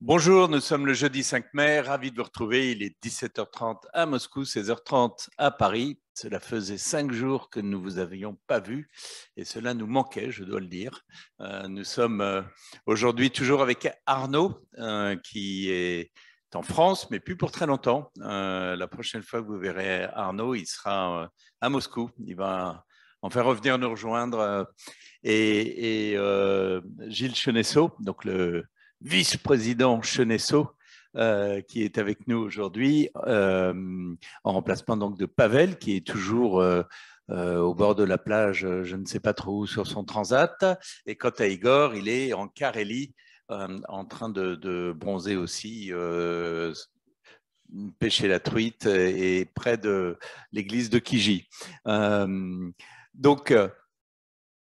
Bonjour, nous sommes le jeudi 5 mai, ravi de vous retrouver. Il est 17h30 à Moscou, 16h30 à Paris. Cela faisait 5 jours que nous ne vous avions pas vu et cela nous manquait, je dois le dire. Nous sommes aujourd'hui toujours avec Arnaud qui est en France, mais plus pour très longtemps. La prochaine fois que vous verrez Arnaud, il sera à Moscou. Il va enfin revenir nous rejoindre. Gilles Chenesso, donc le vice-président Chenesso, qui est avec nous aujourd'hui, en remplacement donc de Pavel, qui est toujours au bord de la plage, je ne sais pas trop où, sur son transat. Et quant à Igor, il est en Carélie, en train de bronzer aussi, pêcher la truite et près de l'église de Kiji. Donc,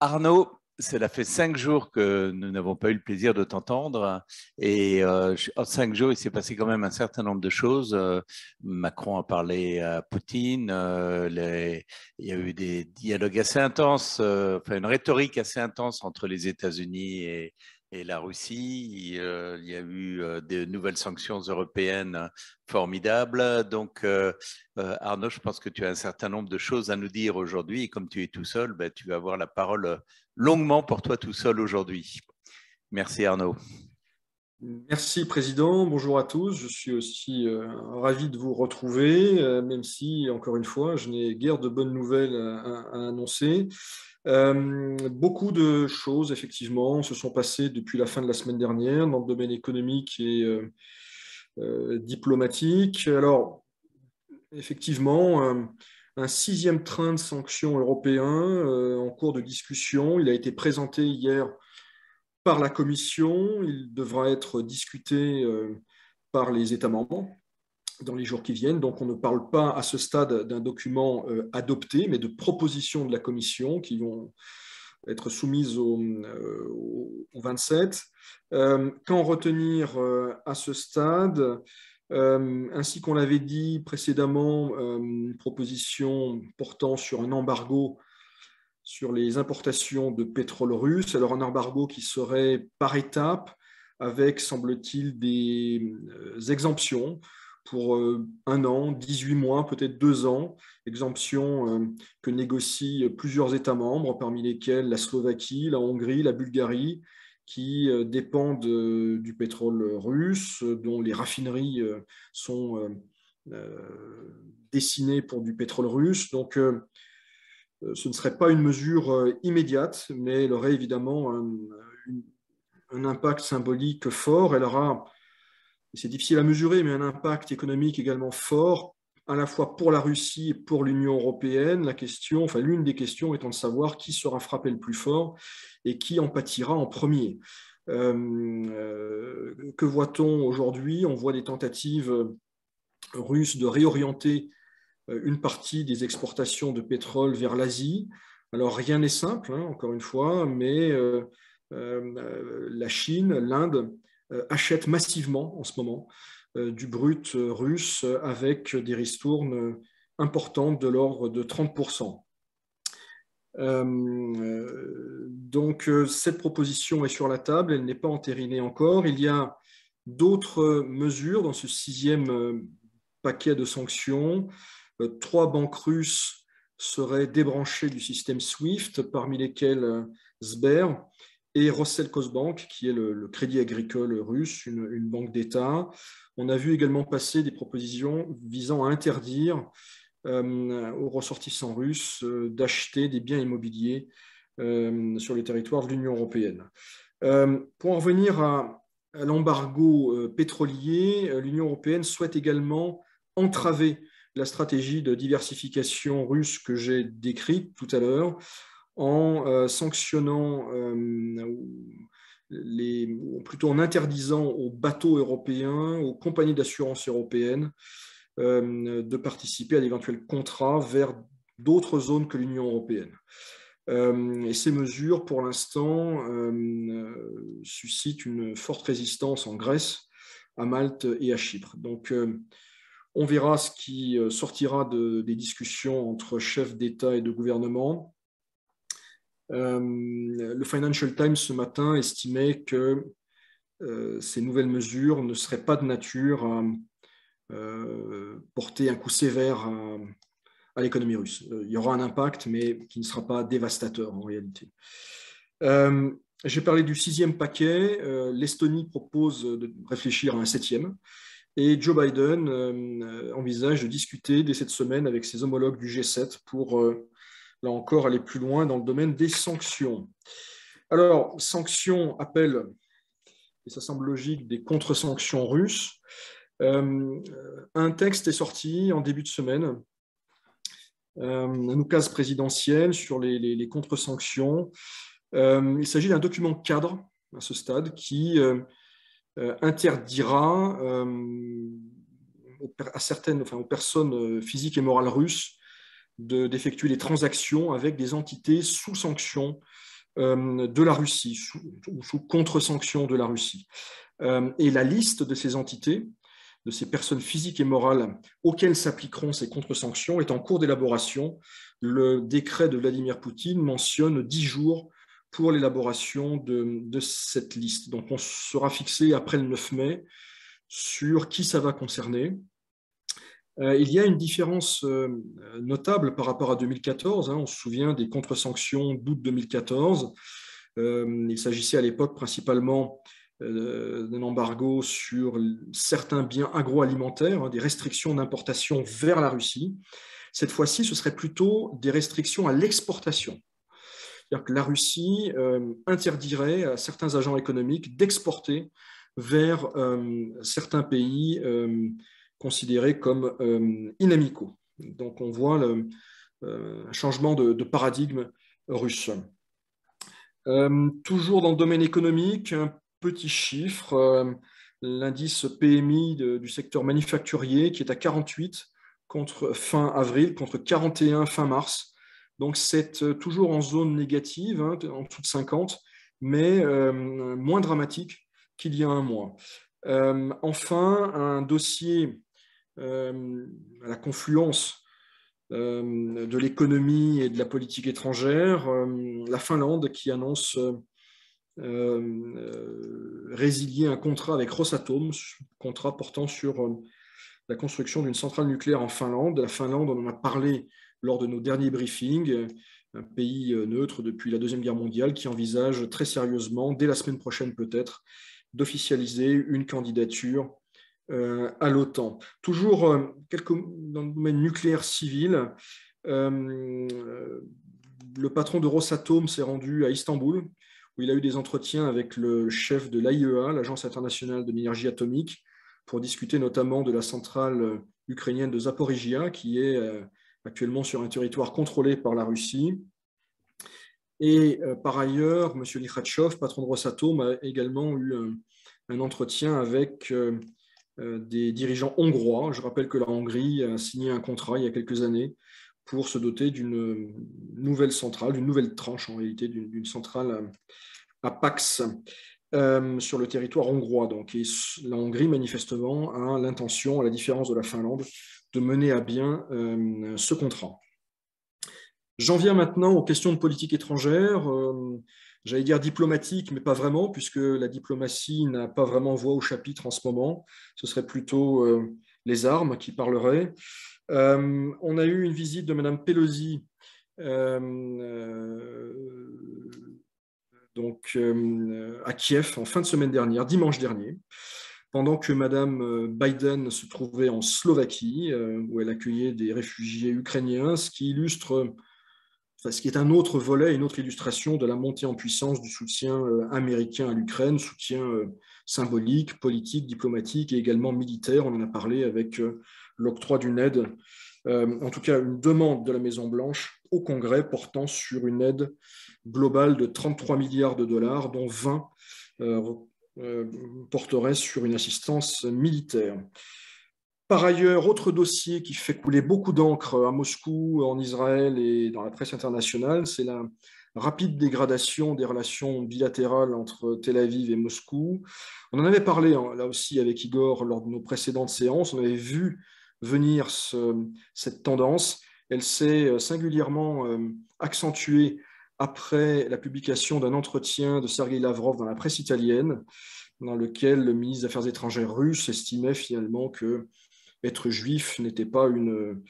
Arnaud, cela fait 5 jours que nous n'avons pas eu le plaisir de t'entendre et en 5 jours, il s'est passé quand même un certain nombre de choses. Macron a parlé à Poutine, il y a eu des dialogues assez intenses, enfin une rhétorique assez intense entre les États-Unis et la Russie. Il y a eu de nouvelles sanctions européennes formidables. Donc, Arnaud, je pense que tu as un certain nombre de choses à nous dire aujourd'hui. Et comme tu es tout seul, ben, tu vas avoir la parole longuement pour toi tout seul aujourd'hui. Merci Arnaud. Merci Président, bonjour à tous. Je suis aussi ravi de vous retrouver, même si, encore une fois, je n'ai guère de bonnes nouvelles à annoncer. Beaucoup de choses, effectivement, se sont passées depuis la fin de la semaine dernière dans le domaine économique et diplomatique. Alors, effectivement, un 6e train de sanctions européen en cours de discussion. Il a été présenté hier par la Commission. Il devra être discuté par les États membres dans les jours qui viennent. Donc, on ne parle pas à ce stade d'un document adopté, mais de propositions de la Commission qui vont être soumises au 27. Qu'en retenir à ce stade? Ainsi qu'on l'avait dit précédemment, une proposition portant sur un embargo sur les importations de pétrole russe. Alors un embargo qui serait par étapes, avec, semble-t-il, des exemptions pour 1 an, 18 mois, peut-être 2 ans, exemptions que négocient plusieurs États membres, parmi lesquels la Slovaquie, la Hongrie, la Bulgarie, qui dépendent du pétrole russe, dont les raffineries sont destinées pour du pétrole russe. Donc, ce ne serait pas une mesure immédiate, mais elle aurait évidemment un impact symbolique fort. Elle aura, c'est difficile à mesurer, mais un impact économique également fort, à la fois pour la Russie et pour l'Union européenne. La question, enfin l'une des questions étant de savoir qui sera frappé le plus fort et qui en pâtira en premier. Que voit-on aujourd'hui? On voit des tentatives russes de réorienter une partie des exportations de pétrole vers l'Asie. Alors rien n'est simple, hein, encore une fois, mais la Chine, l'Inde achètent massivement en ce moment du brut russe avec des ristournes importantes de l'ordre de 30%. Donc cette proposition est sur la table, elle n'est pas entérinée encore. Il y a d'autres mesures dans ce 6e paquet de sanctions. 3 banques russes seraient débranchées du système SWIFT, parmi lesquelles Sber et Rossellkosbank, qui est le crédit agricole russe, une banque d'État. On a vu également passer des propositions visant à interdire aux ressortissants russes d'acheter des biens immobiliers sur le territoire de l'Union européenne. Pour en revenir à l'embargo pétrolier, l'Union européenne souhaite également entraver la stratégie de diversification russe que j'ai décrite tout à l'heure en sanctionnant plutôt en interdisant aux bateaux européens, aux compagnies d'assurance européennes de participer à d'éventuels contrats vers d'autres zones que l'Union européenne. Et ces mesures, pour l'instant, suscitent une forte résistance en Grèce, à Malte et à Chypre. Donc, on verra ce qui sortira des discussions entre chefs d'État et de gouvernement. Le Financial Times ce matin estimait que ces nouvelles mesures ne seraient pas de nature à porter un coup sévère à l'économie russe. Il y aura un impact, mais qui ne sera pas dévastateur en réalité. J'ai parlé du 6e paquet. L'Estonie propose de réfléchir à un 7e. Et Joe Biden envisage de discuter dès cette semaine avec ses homologues du G7 pour, là encore, aller plus loin dans le domaine des sanctions. Alors, sanctions appellent, et ça semble logique, des contre-sanctions russes. Un texte est sorti en début de semaine, un oukase présidentiel sur les contre-sanctions. Il s'agit d'un document cadre à ce stade qui interdira aux personnes physiques et morales russes d'effectuer des transactions avec des entités sous sanction de la Russie, sous contre-sanction de la Russie. Et la liste de ces entités, de ces personnes physiques et morales auxquelles s'appliqueront ces contre-sanctions est en cours d'élaboration. Le décret de Vladimir Poutine mentionne 10 jours pour l'élaboration de cette liste. Donc on sera fixé après le 9 mai sur qui ça va concerner. Il y a une différence notable par rapport à 2014. On se souvient des contre-sanctions d'août 2014. Il s'agissait à l'époque principalement d'un embargo sur certains biens agroalimentaires, des restrictions d'importation vers la Russie. Cette fois-ci, ce serait plutôt des restrictions à l'exportation. C'est-à-dire que la Russie interdirait à certains agents économiques d'exporter vers certains pays considérés comme inamicaux. Donc on voit un changement de paradigme russe. Toujours dans le domaine économique, un petit chiffre, l'indice PMI du secteur manufacturier qui est à 48 fin avril, contre 41 fin mars. Donc c'est toujours en zone négative, en dessous de 50, mais moins dramatique qu'il y a un mois. Enfin, un dossier à la confluence de l'économie et de la politique étrangère, la Finlande qui annonce résilier un contrat avec Rosatom, contrat portant sur la construction d'une centrale nucléaire en Finlande. La Finlande, on en a parlé lors de nos derniers briefings, un pays neutre depuis la Deuxième Guerre mondiale qui envisage très sérieusement, dès la semaine prochaine peut-être, d'officialiser une candidature à l'OTAN. Toujours dans le domaine nucléaire civil, le patron de Rosatom s'est rendu à Istanbul, où il a eu des entretiens avec le chef de l'AIEA, l'Agence internationale de l'énergie atomique, pour discuter notamment de la centrale ukrainienne de Zaporizhia, qui est actuellement sur un territoire contrôlé par la Russie. Et par ailleurs, M. Likhatchov, patron de Rosatom, a également eu un entretien avec des dirigeants hongrois. Je rappelle que la Hongrie a signé un contrat il y a quelques années pour se doter d'une nouvelle centrale, d'une nouvelle tranche en réalité, d'une centrale à Pax sur le territoire hongrois. Donc, et la Hongrie, manifestement, a l'intention, à la différence de la Finlande, de mener à bien ce contrat. J'en viens maintenant aux questions de politique étrangère. J'allais dire diplomatique, mais pas vraiment, puisque la diplomatie n'a pas vraiment voix au chapitre en ce moment. Ce serait plutôt les armes qui parleraient. On a eu une visite de Mme Pelosi à Kiev en fin de semaine dernière, dimanche dernier, pendant que Mme Biden se trouvait en Slovaquie, où elle accueillait des réfugiés ukrainiens, ce qui est un autre volet, une autre illustration de la montée en puissance du soutien américain à l'Ukraine, soutien symbolique, politique, diplomatique et également militaire. On en a parlé avec l'octroi d'une aide, en tout cas une demande de la Maison-Blanche au Congrès portant sur une aide globale de 33 milliards de dollars, dont 20 porterait sur une assistance militaire. Par ailleurs, autre dossier qui fait couler beaucoup d'encre à Moscou, en Israël et dans la presse internationale, c'est la rapide dégradation des relations bilatérales entre Tel Aviv et Moscou. On en avait parlé là aussi avec Igor lors de nos précédentes séances. On avait vu venir cette tendance. Elle s'est singulièrement accentuée après la publication d'un entretien de Sergei Lavrov dans la presse italienne, dans lequel le ministre des Affaires étrangères russe estimait finalement que être juif n'était pas une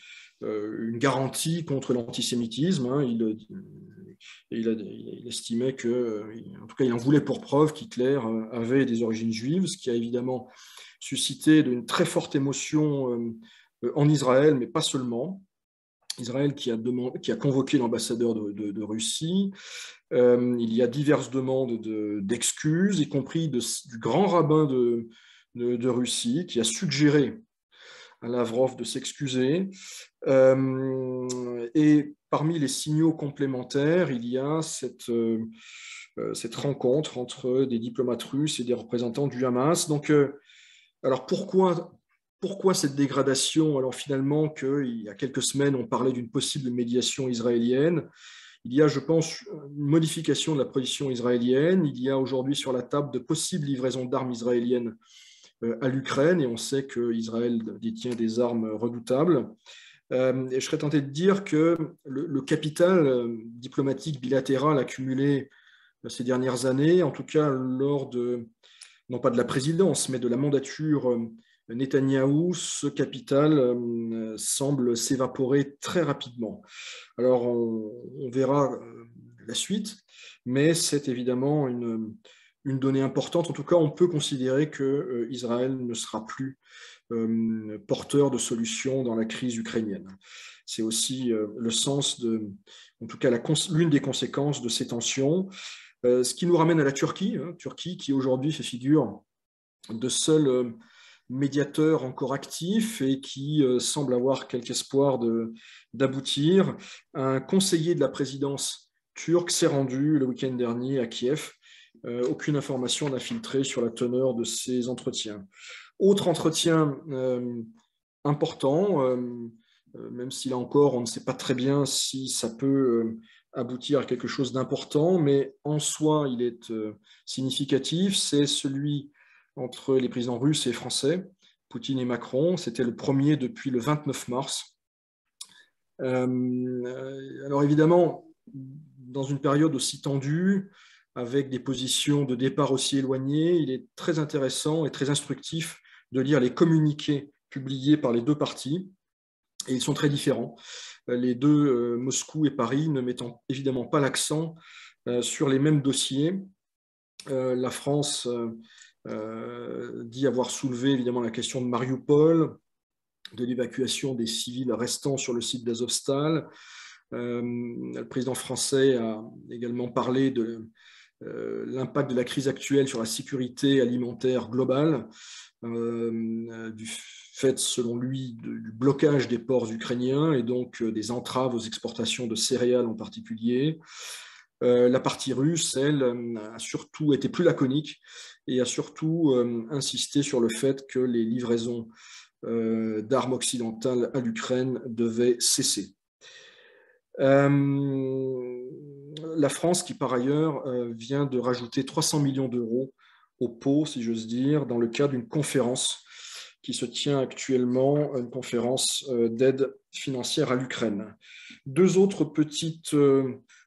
garantie contre l'antisémitisme. Hein. Il estimait que, en tout cas, il en voulait pour preuve qu'Hitler avait des origines juives, ce qui a évidemment suscité une très forte émotion en Israël, mais pas seulement. Israël qui a convoqué l'ambassadeur de Russie. Il y a diverses demandes d'excuses, y compris du grand rabbin de Russie, qui a suggéré à Lavrov de s'excuser. Et parmi les signaux complémentaires, il y a cette rencontre entre des diplomates russes et des représentants du Hamas. Donc, alors pourquoi cette dégradation? Alors finalement, il y a quelques semaines, on parlait d'une possible médiation israélienne. Il y a, je pense, une modification de la position israélienne. Il y a aujourd'hui sur la table de possibles livraisons d'armes israéliennes à l'Ukraine, et on sait qu'Israël détient des armes redoutables. Et je serais tenté de dire que le capital diplomatique bilatéral accumulé ces dernières années, en tout cas lors non pas de la présidence, mais de la mandature Netanyahou, ce capital semble s'évaporer très rapidement. Alors, on verra la suite, mais c'est évidemment une donnée importante. En tout cas, on peut considérer que Israël ne sera plus porteur de solutions dans la crise ukrainienne. C'est aussi le sens en tout cas, l'une des conséquences de ces tensions. Ce qui nous ramène à la Turquie, Turquie qui aujourd'hui fait figure de seul médiateur encore actif et qui semble avoir quelque espoir d'aboutir. Un conseiller de la présidence turque s'est rendu le week-end dernier à Kiev. Aucune information n'a filtré sur la teneur de ces entretiens. Autre entretien important, même si là encore on ne sait pas très bien si ça peut aboutir à quelque chose d'important, mais en soi il est significatif, c'est celui entre les présidents russes et français, Poutine et Macron. C'était le premier depuis le 29 mars. Alors évidemment, dans une période aussi tendue, avec des positions de départ aussi éloignées, il est très intéressant et très instructif de lire les communiqués publiés par les deux parties. Et ils sont très différents. Les deux, Moscou et Paris, ne mettant évidemment pas l'accent sur les mêmes dossiers. La France dit avoir soulevé évidemment la question de Mariupol, de l'évacuation des civils restants sur le site d'Azovstal. Le président français a également parlé de l'impact de la crise actuelle sur la sécurité alimentaire globale, du fait, selon lui, du blocage des ports ukrainiens et donc des entraves aux exportations de céréales en particulier. La partie russe, elle, a surtout été plus laconique et a surtout insisté sur le fait que les livraisons d'armes occidentales à l'Ukraine devaient cesser. La France, qui par ailleurs vient de rajouter 300 millions d'euros au pot, si j'ose dire, dans le cadre d'une conférence qui se tient actuellement, une conférence d'aide financière à l'Ukraine. Deux autres petites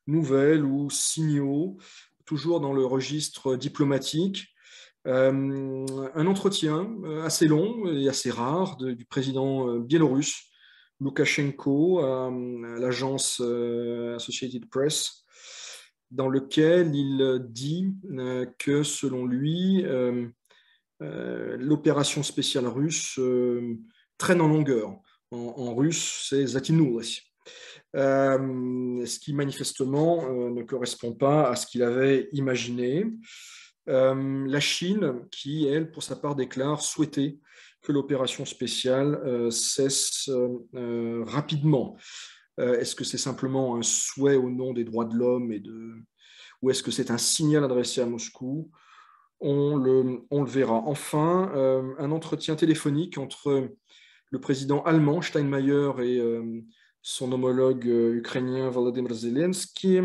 nouvelles ou signaux, toujours dans le registre diplomatique. Un entretien assez long et assez rare du président biélorusse, Loukachenko, à l'agence Associated Press, dans lequel il dit que, selon lui, l'opération spéciale russe traîne en longueur. En russe, c'est Zatinouly. Ce qui manifestement ne correspond pas à ce qu'il avait imaginé. La Chine, qui, elle, pour sa part, déclare souhaiter que l'opération spéciale cesse rapidement. Est-ce que c'est simplement un souhait au nom des droits de l'homme ou est-ce que c'est un signal adressé à Moscou? On le verra. Enfin, un entretien téléphonique entre le président allemand Steinmeier et son homologue ukrainien Volodymyr Zelensky.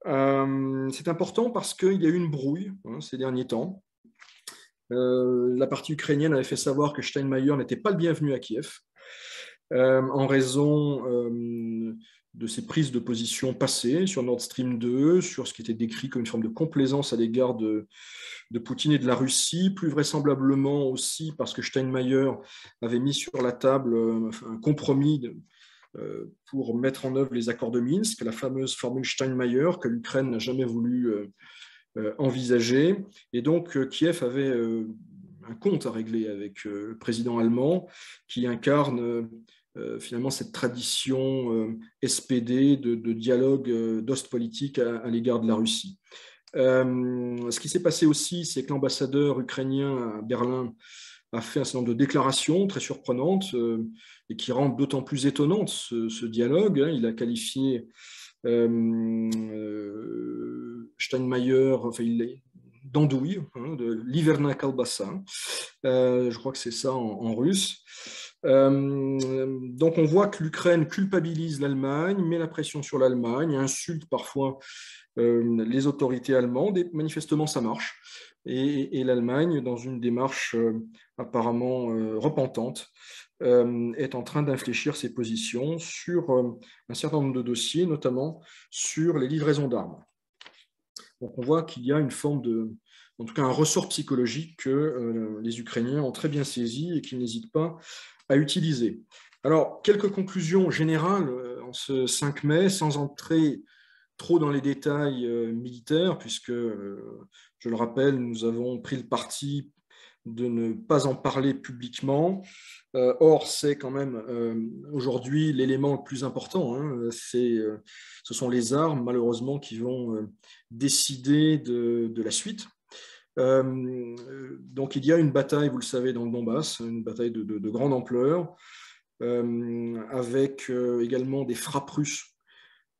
C'est important parce qu'il y a eu une brouille ces derniers temps. La partie ukrainienne avait fait savoir que Steinmeier n'était pas le bienvenu à Kiev en raison de ses prises de position passées sur Nord Stream 2, sur ce qui était décrit comme une forme de complaisance à l'égard de Poutine et de la Russie, plus vraisemblablement aussi parce que Steinmeier avait mis sur la table un compromis pour mettre en œuvre les accords de Minsk, la fameuse formule Steinmeier que l'Ukraine n'a jamais voulu envisager. Et donc Kiev avait un compte à régler avec le président allemand qui incarne finalement cette tradition SPD de dialogue d'ostpolitique à l'égard de la Russie. Ce qui s'est passé aussi, c'est que l'ambassadeur ukrainien à Berlin a fait un certain nombre de déclarations très surprenantes et qui rendent d'autant plus étonnante ce dialogue. Il a qualifié Steinmeier, enfin, d'andouille, de liverna kalbasa. Je crois que c'est ça en russe. Donc on voit que l'Ukraine culpabilise l'Allemagne, met la pression sur l'Allemagne, insulte parfois les autorités allemandes, et manifestement ça marche. Et l'Allemagne, dans une démarche apparemment repentante, est en train d'infléchir ses positions sur un certain nombre de dossiers, notamment sur les livraisons d'armes. Donc on voit qu'il y a une forme en tout cas un ressort psychologique que les Ukrainiens ont très bien saisi et qu'ils n'hésitent pas à utiliser. Alors, quelques conclusions générales en ce 5 mai, sans entrer trop dans les détails militaires, puisque, je le rappelle, nous avons pris le parti de ne pas en parler publiquement. Or, c'est quand même aujourd'hui l'élément le plus important. Ce sont les armes, malheureusement, qui vont décider de la suite. Donc, il y a une bataille, vous le savez, dans le Donbass, une bataille de grande ampleur, avec également des frappes russes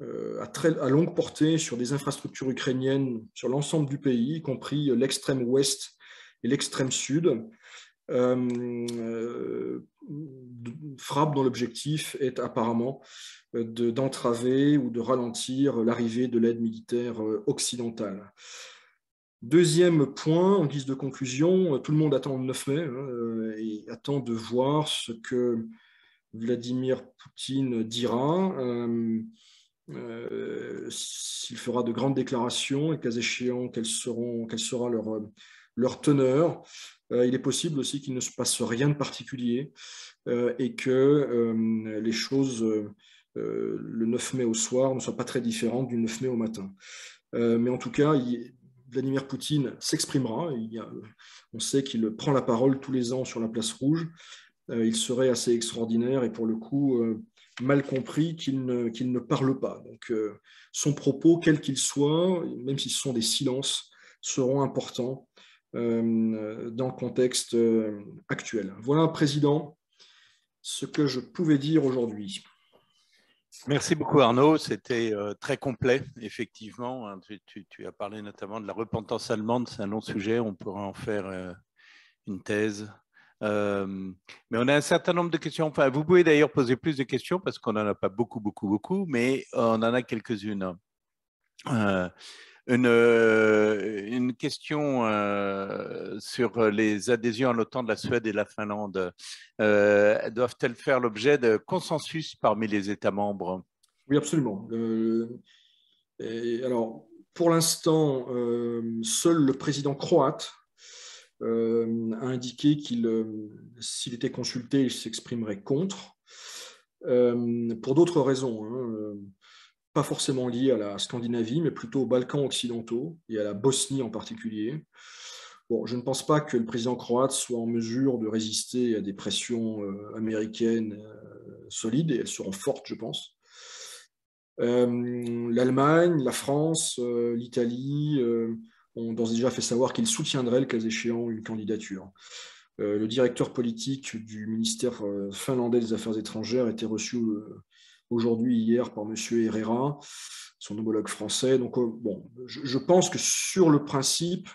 à longue portée sur des infrastructures ukrainiennes sur l'ensemble du pays, y compris l'extrême ouest et l'extrême sud. Frappe dont l'objectif est apparemment d'entraver ou de ralentir l'arrivée de l'aide militaire occidentale. Deuxième point, en guise de conclusion, tout le monde attend le 9 mai et attend de voir ce que Vladimir Poutine dira. S'il fera de grandes déclarations et, cas échéant, quelle sera leur teneur. Il est possible aussi qu'il ne se passe rien de particulier et que les choses, le 9 mai au soir, ne soient pas très différentes du 9 mai au matin. Mais en tout cas, Vladimir Poutine s'exprimera. On sait qu'il prend la parole tous les ans sur la place rouge. Il serait assez extraordinaire et pour le coup mal compris qu'il ne parle pas. Donc son propos, quel qu'il soit, même si ce sont des silences, seront importants dans le contexte actuel. Voilà, Président, ce que je pouvais dire aujourd'hui. Merci beaucoup Arnaud, c'était très complet, effectivement. Tu as parlé notamment de la repentance allemande, c'est un long sujet, on pourra en faire une thèse. Mais on a un certain nombre de questions. Enfin, vous pouvez d'ailleurs poser plus de questions parce qu'on n'en a pas beaucoup, mais on en a quelques-unes. Une question sur les adhésions à l'OTAN de la Suède et la Finlande. Doivent-elles faire l'objet de consensus parmi les États membres? Oui, absolument. Alors, pour l'instant, seul le président croate a indiqué qu'il, s'il était consulté, il s'exprimerait contre, pour d'autres raisons, pas forcément liées à la Scandinavie, mais plutôt aux Balkans occidentaux et à la Bosnie en particulier. Bon, je ne pense pas que le président croate soit en mesure de résister à des pressions américaines solides, et elles seront fortes, je pense. L'Allemagne, la France, l'Italie ont d'ores et déjà fait savoir qu'ils soutiendraient, le cas échéant, une candidature. Le directeur politique du ministère finlandais des Affaires étrangères a été reçu aujourd'hui, hier, par M. Herrera, son homologue français. Donc, bon, je pense que sur le principe,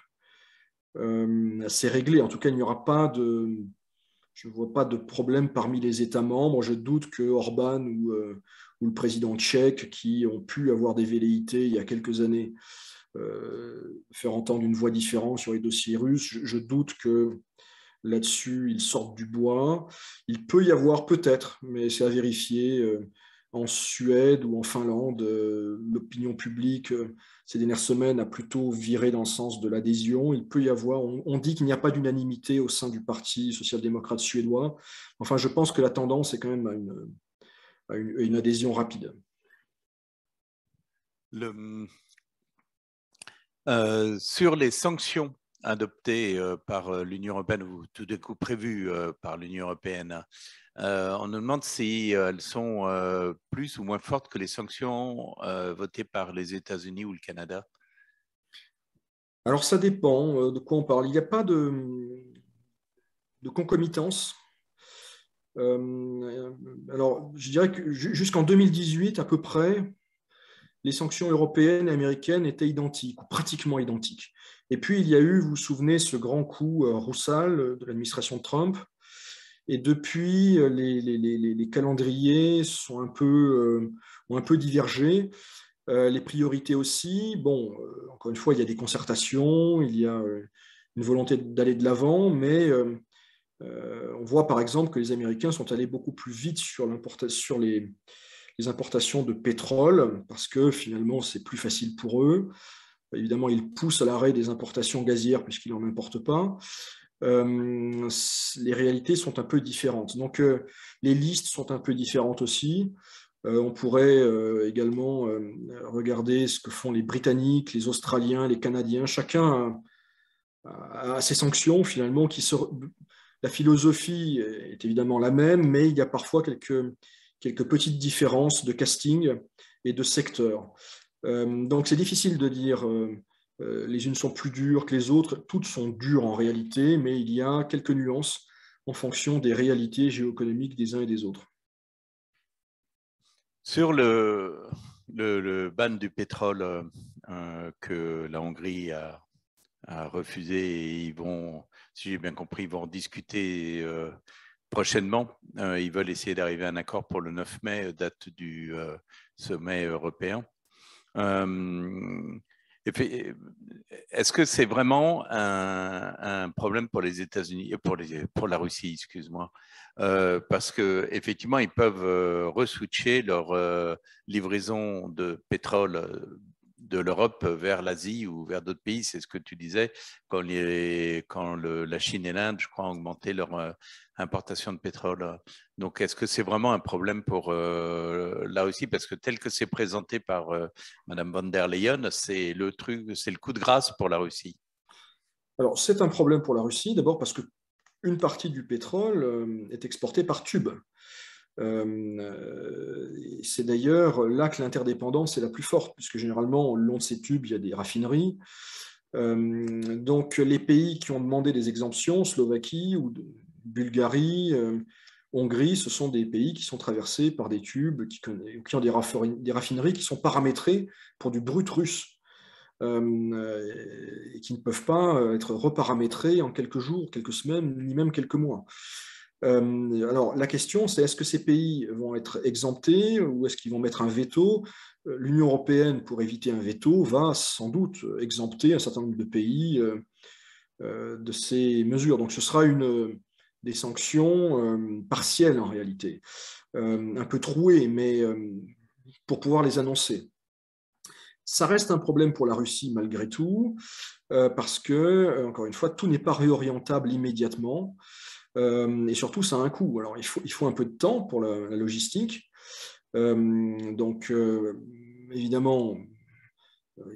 c'est réglé. En tout cas, il n'y aura pas je ne vois pas de problème parmi les États membres. Je doute que Orban ou le président tchèque, qui ont pu avoir des velléités il y a quelques années, faire entendre une voix différente sur les dossiers russes, je doute que là-dessus, ils sortent du bois. Il peut y avoir peut-être, mais c'est à vérifier, en Suède ou en Finlande, l'opinion publique ces dernières semaines a plutôt viré dans le sens de l'adhésion. Il peut y avoir, on dit qu'il n'y a pas d'unanimité au sein du Parti social-démocrate suédois. Enfin, je pense que la tendance est quand même à une adhésion rapide. Sur les sanctions adoptées par l'Union européenne ou tout d'un coup prévues par l'Union européenne, on nous demande si elles sont plus ou moins fortes que les sanctions votées par les États-Unis ou le Canada. Alors, ça dépend de quoi on parle. Il n'y a pas de concomitance. Alors, je dirais que jusqu'en 2018, à peu près, les sanctions européennes et américaines étaient identiques, ou pratiquement identiques. Et puis, il y a eu, vous vous souvenez, ce grand coup Roussel de l'administration Trump. Et depuis, les calendriers ont un peu divergé. Les priorités aussi. Bon, encore une fois, il y a des concertations, il y a une volonté d'aller de l'avant, mais on voit par exemple que les Américains sont allés beaucoup plus vite sur les importations de pétrole, parce que finalement, c'est plus facile pour eux. Évidemment, ils poussent à l'arrêt des importations gazières puisqu'ils n'en importent pas. Les réalités sont un peu différentes. Donc, les listes sont un peu différentes aussi. On pourrait également regarder ce que font les Britanniques, les Australiens, les Canadiens. Chacun a ses sanctions finalement la philosophie est évidemment la même, mais il y a parfois quelques petites différences de casting et de secteur. Donc c'est difficile de dire les unes sont plus dures que les autres. Toutes sont dures en réalité, mais il y a quelques nuances en fonction des réalités géoéconomiques des uns et des autres. Sur le ban du pétrole que la Hongrie a refusé, et ils vont, si j'ai bien compris, ils vont en discuter prochainement. Ils veulent essayer d'arriver à un accord pour le 9 mai, date du sommet européen. Est-ce que c'est vraiment un problème pour les États-Unis, pour la Russie, excuse-moi, parce que effectivement ils peuvent reswitcher leur livraison de pétrole de l'Europe vers l'Asie ou vers d'autres pays. C'est ce que tu disais quand la Chine et l'Inde, je crois, ont augmenté leur importation de pétrole. Donc, est-ce que c'est vraiment un problème pour la Russie? Parce que tel que c'est présenté par Madame von der Leyen, c'est le coup de grâce pour la Russie. Alors, c'est un problème pour la Russie, d'abord parce qu'une partie du pétrole est exportée par tube. C'est d'ailleurs là que l'interdépendance est la plus forte, puisque généralement, le long de ces tubes, il y a des raffineries. Donc, les pays qui ont demandé des exemptions, Slovaquie ou Bulgarie, Hongrie, ce sont des pays qui sont traversés par des tubes, qui ont des raffineries qui sont paramétrées pour du brut russe. Et qui ne peuvent pas être reparamétrés en quelques jours, quelques semaines, ni même quelques mois. Alors, la question, c'est est-ce que ces pays vont être exemptés ou est-ce qu'ils vont mettre un veto? L'Union européenne, pour éviter un veto, va sans doute exempter un certain nombre de pays de ces mesures. Donc, ce sera des sanctions partielles en réalité, un peu trouées, mais pour pouvoir les annoncer. Ça reste un problème pour la Russie malgré tout, parce que, encore une fois, tout n'est pas réorientable immédiatement, et surtout, ça a un coût. Alors, il faut un peu de temps pour la logistique. Donc, évidemment,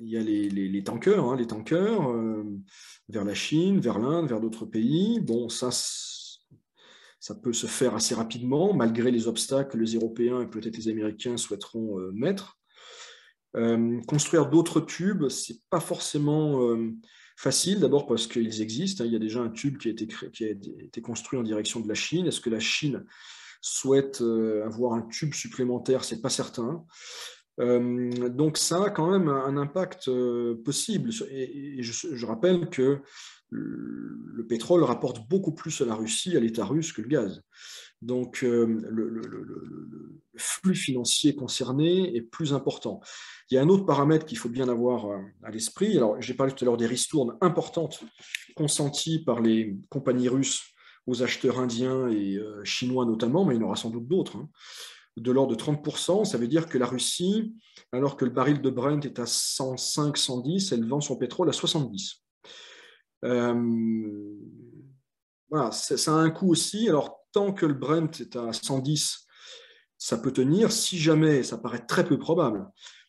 il y a les tankers, vers la Chine, vers l'Inde, vers d'autres pays. Bon, ça peut se faire assez rapidement, malgré les obstacles que les Européens et peut-être les Américains souhaiteront mettre. Construire d'autres tubes, c'est pas forcément facile, d'abord parce qu'ils existent. Il y a déjà un tube qui a été construit en direction de la Chine. Est-ce que la Chine souhaite avoir un tube supplémentaire? C'est pas certain. Donc ça a quand même un impact possible. Et je rappelle que le pétrole rapporte beaucoup plus à la Russie, à l'État russe, que le gaz. Donc, le flux financier concerné est plus important. Il y a un autre paramètre qu'il faut bien avoir à l'esprit. Alors, j'ai parlé tout à l'heure des ristournes importantes consenties par les compagnies russes aux acheteurs indiens et chinois notamment, mais il y en aura sans doute d'autres. de l'ordre de 30%. Ça veut dire que la Russie, alors que le baril de Brent est à 105, 110, elle vend son pétrole à 70. Voilà, ça a un coût aussi. Alors, tant que le Brent est à 110, ça peut tenir. Si jamais, ça paraît très peu probable,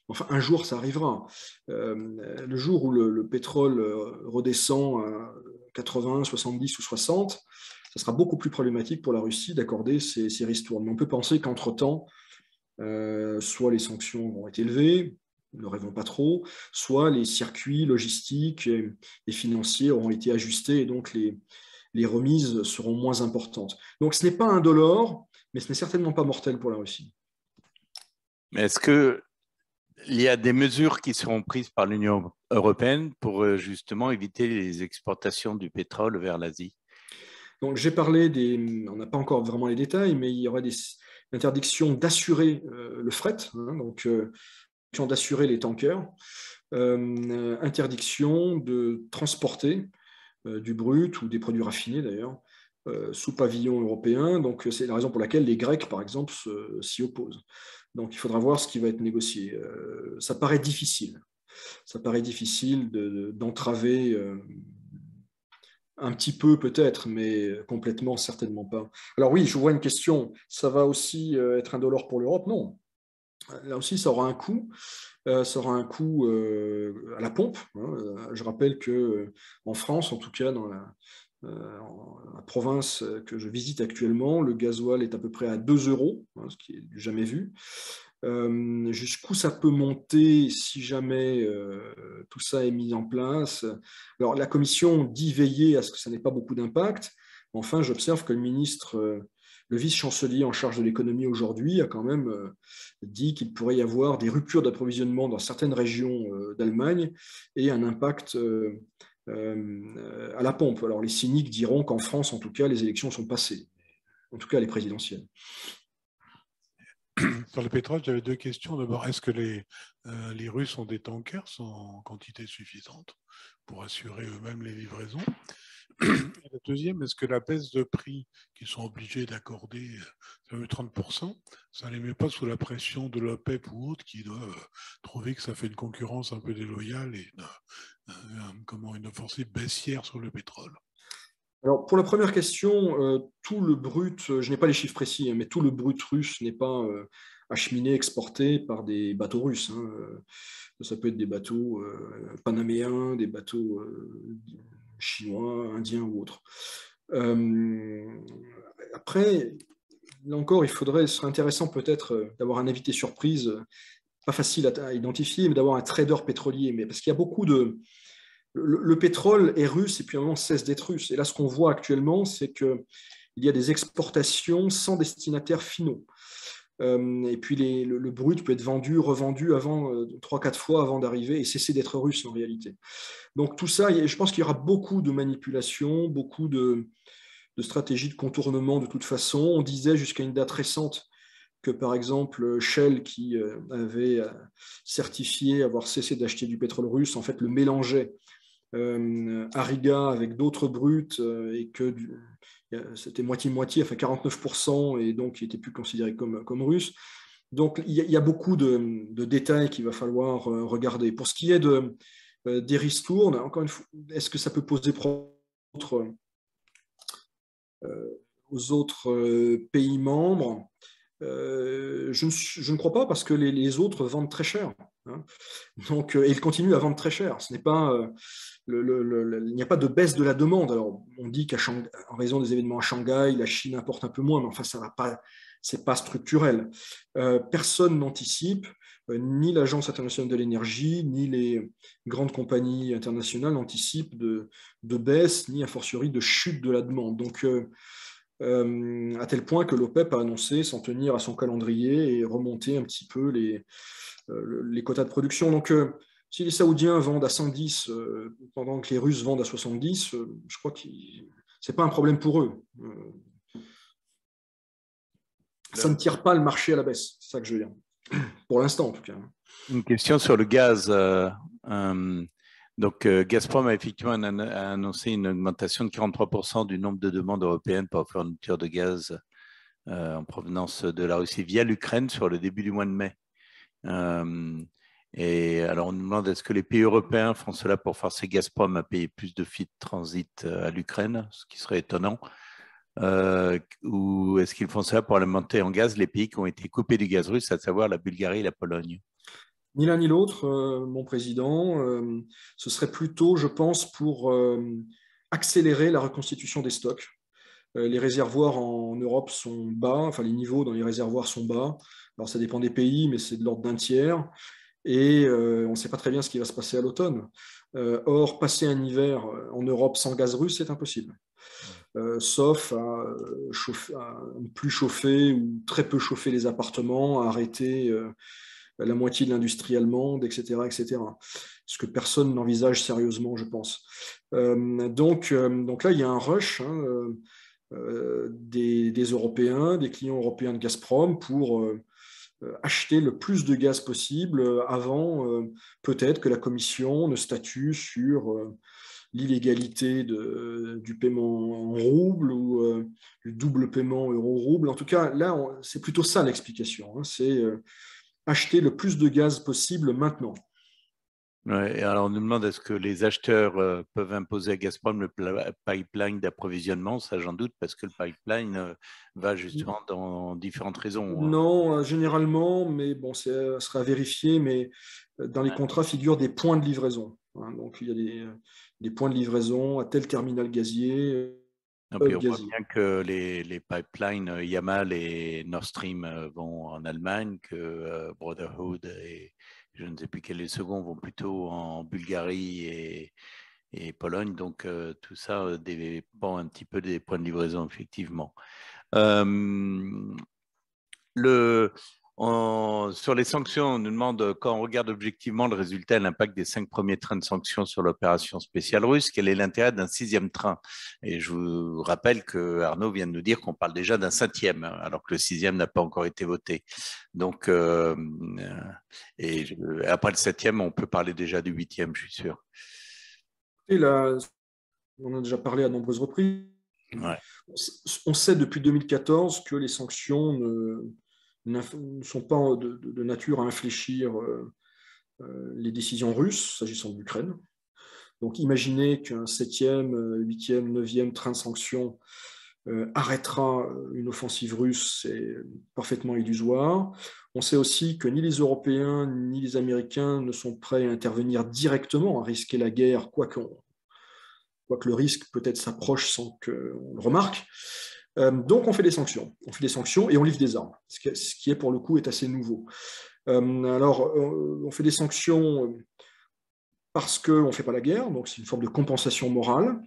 enfin, un jour, ça arrivera. Le jour où le pétrole redescend à 80, 70 ou 60, ça sera beaucoup plus problématique pour la Russie d'accorder ces ristournes. Mais on peut penser qu'entre-temps, soit les sanctions vont être élevées, ne rêvons pas trop, soit les circuits logistiques et financiers auront été ajustés et donc les remises seront moins importantes. Donc ce n'est pas indolore, mais ce n'est certainement pas mortel pour la Russie. Mais est-ce qu'il y a des mesures qui seront prises par l'Union européenne pour justement éviter les exportations du pétrole vers l'Asie? Donc j'ai parlé on n'a pas encore vraiment les détails, mais il y aura des interdictions d'assurer le fret, donc d'assurer les tankers, interdiction de transporter du brut ou des produits raffinés d'ailleurs, sous pavillon européen. Donc c'est la raison pour laquelle les Grecs, par exemple, s'y opposent. Donc il faudra voir ce qui va être négocié. Ça paraît difficile. Ça paraît difficile d'entraver un petit peu peut-être, mais complètement certainement pas. Alors oui, je vois une question. Ça va aussi être indolore pour l'Europe? Non. Là aussi, ça aura un coût. Ça aura un coût à la pompe. Je rappelle qu'en France, en tout cas dans la province que je visite actuellement, le gasoil est à peu près à 2 euros, ce qui est du jamais vu. Jusqu'où ça peut monter si jamais tout ça est mis en place? Alors, la Commission dit veiller à ce que ça n'ait pas beaucoup d'impact. Enfin, j'observe que le vice-chancelier en charge de l'économie aujourd'hui a quand même dit qu'il pourrait y avoir des ruptures d'approvisionnement dans certaines régions d'Allemagne et un impact à la pompe. Alors les cyniques diront qu'en France, en tout cas, les élections sont passées, en tout cas les présidentielles. Sur le pétrole, j'avais deux questions. D'abord, est-ce que les Russes ont des tankers en quantité suffisante pour assurer eux-mêmes les livraisons? Et la deuxième, est-ce que la baisse de prix qu'ils sont obligés d'accorder, 30%, ça ne les met pas sous la pression de l'OPEP ou autres qui doivent trouver que ça fait une concurrence un peu déloyale et une offensive baissière sur le pétrole? Alors, pour la première question, tout le brut, je n'ai pas les chiffres précis, mais tout le brut russe n'est pas acheminé, exporté par des bateaux russes. Ça peut être des bateaux panaméens, des bateaux chinois, indiens ou autres. Après, là encore, ce serait intéressant peut-être d'avoir un invité surprise, pas facile à identifier, mais d'avoir un trader pétrolier. Mais parce qu'il y a beaucoup de... Le pétrole est russe et puis à un moment cesse d'être russe. Et là, ce qu'on voit actuellement, c'est qu'il y a des exportations sans destinataires finaux. Et puis le brut peut être vendu, revendu avant 3-4 fois avant d'arriver et cesser d'être russe en réalité. Donc tout ça, je pense qu'il y aura beaucoup de manipulations, beaucoup de stratégies de contournement de toute façon. On disait jusqu'à une date récente que par exemple Shell, qui avait certifié avoir cessé d'acheter du pétrole russe, en fait le mélangeait à Riga avec d'autres brutes et que c'était moitié-moitié, enfin 49%, et donc il n'était plus considéré comme russe. Donc il y a beaucoup de détails qu'il va falloir regarder. Pour ce qui est des ristournes, encore une fois, est-ce que ça peut poser problème aux autres pays membres? Je ne crois pas, parce que les autres vendent très cher. Donc, et ils continuent à vendre très cher. Ce n'est pas, il n'y a pas de baisse de la demande. Alors, on dit qu'en raison des événements à Shanghai, la Chine importe un peu moins, mais enfin, ça va pas, c'est pas structurel. Personne n'anticipe, ni l'Agence internationale de l'énergie, ni les grandes compagnies internationales n'anticipent de baisse, ni a fortiori de chute de la demande. Donc, à tel point que l'OPEP a annoncé s'en tenir à son calendrier et remonter un petit peu les quotas de production. Donc, si les Saoudiens vendent à 110 pendant que les Russes vendent à 70, je crois que ce n'est pas un problème pour eux. Ça ne tire pas le marché à la baisse, c'est ça que je veux dire. Pour l'instant, en tout cas. Une question sur le gaz. Donc, Gazprom a effectivement annoncé une augmentation de 43% du nombre de demandes européennes pour la fourniture de gaz en provenance de la Russie via l'Ukraine sur le début du mois de mai. Et alors on nous demande est-ce que les pays européens font cela pour forcer Gazprom à payer plus de fils de transit à l'Ukraine, ce qui serait étonnant, ou est-ce qu'ils font cela pour alimenter en gaz les pays qui ont été coupés du gaz russe, à savoir la Bulgarie et la Pologne? Ni l'un ni l'autre, mon président. Ce serait plutôt, je pense, pour accélérer la reconstitution des stocks. Les réservoirs en Europe sont bas, enfin les niveaux dans les réservoirs sont bas. Alors ça dépend des pays, mais c'est de l'ordre d'un tiers. Et on ne sait pas très bien ce qui va se passer à l'automne. Or, passer un hiver en Europe sans gaz russe, c'est impossible. Sauf à ne plus chauffer ou très peu chauffer les appartements, à arrêter la moitié de l'industrie allemande, etc., etc. Ce que personne n'envisage sérieusement, je pense. Donc là, il y a un rush des Européens, des clients européens de Gazprom pour acheter le plus de gaz possible avant peut-être que la Commission ne statue sur l'illégalité du paiement en rouble ou du double paiement euro-rouble. En tout cas, là, c'est plutôt ça l'explication. C'est acheter le plus de gaz possible maintenant. Ouais, alors on nous demande est-ce que les acheteurs peuvent imposer à Gazprom le pipeline d'approvisionnement. Ça, j'en doute, parce que le pipeline va justement dans différentes raisons. Non, généralement, mais bon, ça sera vérifié, mais dans les contrats figurent des points de livraison. Donc, il y a des points de livraison à tel terminal gazier. On voit bien que les pipelines Yamal et Nord Stream vont en Allemagne, que Brotherhood et je ne sais plus quel est le second vont plutôt en Bulgarie et Pologne. Donc tout ça dépend un petit peu des points de livraison, effectivement. Sur les sanctions, on nous demande, quand on regarde objectivement le résultat et l'impact des 5 premiers trains de sanctions sur l'opération spéciale russe, quel est l'intérêt d'un 6e train? Et je vous rappelle que Arnaud vient de nous dire qu'on parle déjà d'un 7e, alors que le 6e n'a pas encore été voté. Donc, après le 7e, on peut parler déjà du 8e, je suis sûr. Et là, on en a déjà parlé à nombreuses reprises. Ouais. On sait depuis 2014 que les sanctions ne sont pas de nature à infléchir les décisions russes s'agissant de l'Ukraine. Donc imaginez qu'un 7e, 8e, 9e train de sanctions arrêtera une offensive russe, c'est parfaitement illusoire. On sait aussi que ni les Européens ni les Américains ne sont prêts à intervenir directement, à risquer la guerre, quoique le risque peut-être s'approche sans qu'on le remarque. Donc on fait des sanctions. On fait des sanctions et on livre des armes, ce qui est pour le coup est assez nouveau. Alors on fait des sanctions parce qu'on ne fait pas la guerre, donc c'est une forme de compensation morale.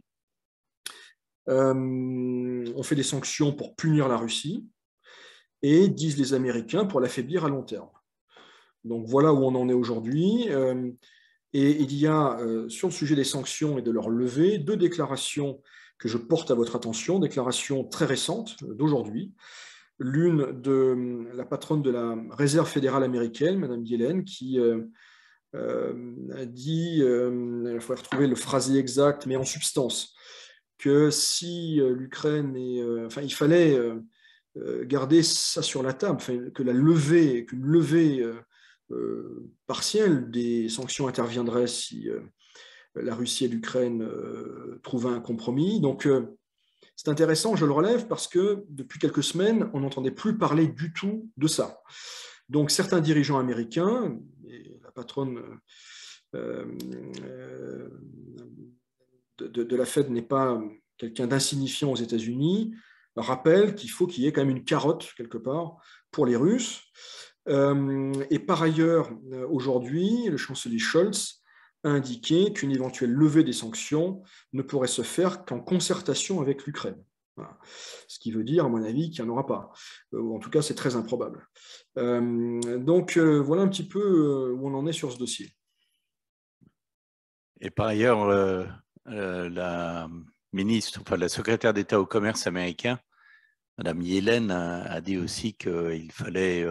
On fait des sanctions pour punir la Russie et, disent les Américains, pour l'affaiblir à long terme. Donc voilà où on en est aujourd'hui. Et il y a, sur le sujet des sanctions et de leur levée, 2 déclarations que je porte à votre attention, déclarations très récentes d'aujourd'hui. L'une de la patronne de la Réserve fédérale américaine, Mme Yellen, qui a dit, il faudrait retrouver le phrasé exact, mais en substance, que si l'Ukraine il fallait garder ça sur la table, qu'une levée partielle des sanctions interviendrait si la Russie et l'Ukraine trouvaient un compromis. Donc c'est intéressant, je le relève, parce que depuis quelques semaines, on n'entendait plus parler du tout de ça. Donc certains dirigeants américains, et la patronne de la Fed n'est pas quelqu'un d'insignifiant aux États-Unis, rappelle qu'il faut qu'il y ait quand même une carotte quelque part pour les Russes. Et par ailleurs, aujourd'hui, le chancelier Scholz a indiqué qu'une éventuelle levée des sanctions ne pourrait se faire qu'en concertation avec l'Ukraine. Voilà. Ce qui veut dire, à mon avis, qu'il n'y en aura pas. En tout cas, c'est très improbable. Donc, voilà un petit peu où on en est sur ce dossier. Et par ailleurs, la secrétaire d'État au commerce américain, Mme Yellen, a dit aussi qu'il fallait,